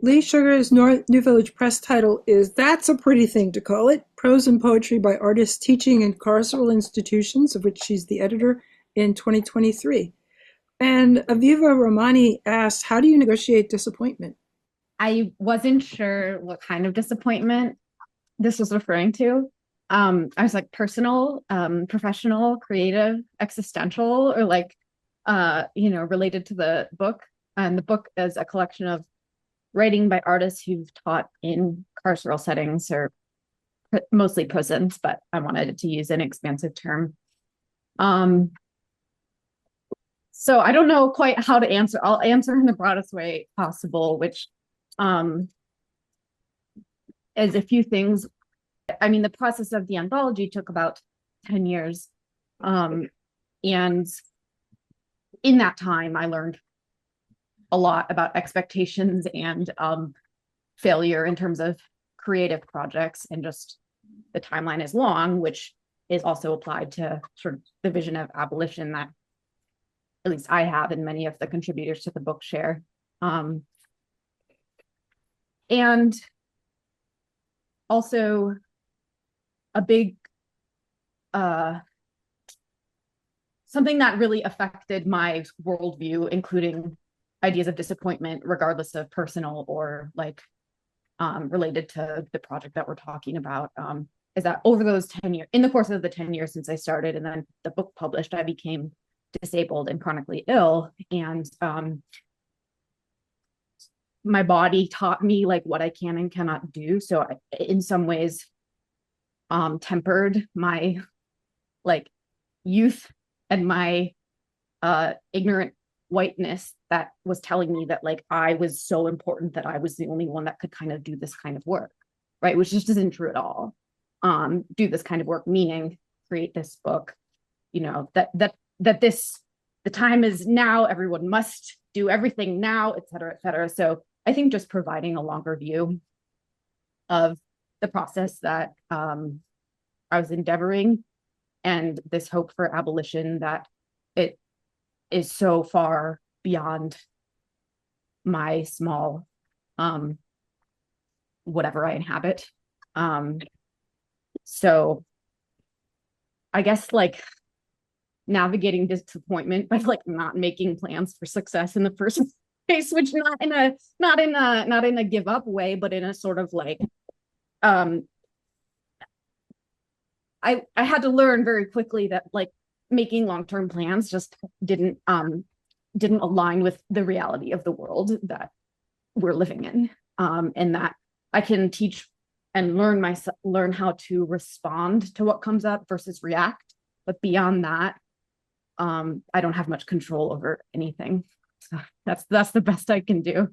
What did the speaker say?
Leigh Sugar's New Village Press title is That's a Pretty Thing to Call It, Prose and Poetry by Artists Teaching in Carceral Institutions, of which she's the editor, in 2023. And Aviva Romani asked, how do you negotiate disappointment? I wasn't sure what kind of disappointment this was referring to. I was like personal, professional, creative, existential, or like, related to the book. And the book is a collection of writing by artists who've taught in carceral settings or mostly prisons, but I wanted to use an expansive term. So I don't know quite how to answer. I'll answer in the broadest way possible, which is a few things. I mean, the process of the anthology took about 10 years. And in that time, I learned a lot about expectations and failure in terms of creative projects, and just the timeline is long, which is also applied to sort of the vision of abolition that at least I have and many of the contributors to the book share. And also a big something that really affected my worldview, including ideas of disappointment, regardless of personal or like related to the project that we're talking about, is that over those 10 years, in the course of the 10 years since I started and then the book published, I became disabled and chronically ill. And my body taught me like what I can and cannot do. So I, in some ways, tempered my like youth and my ignorant whiteness that was telling me that like I was so important that I was the only one that could kind of do this kind of work, right? Which just isn't true at all. Do this kind of work, meaning create this book, you know, that this, the time is now, everyone must do everything now, et cetera, et cetera. So I think just providing a longer view of the process that I was endeavoring, and this hope for abolition that it is so far beyond my small whatever I inhabit. So I guess like navigating disappointment by like not making plans for success in the first place, which not in a give up way, but in a sort of like I had to learn very quickly that like making long-term plans just didn't align with the reality of the world that we're living in, and that I can teach and learn how to respond to what comes up versus react, but beyond that, I don't have much control over anything. So that's the best I can do.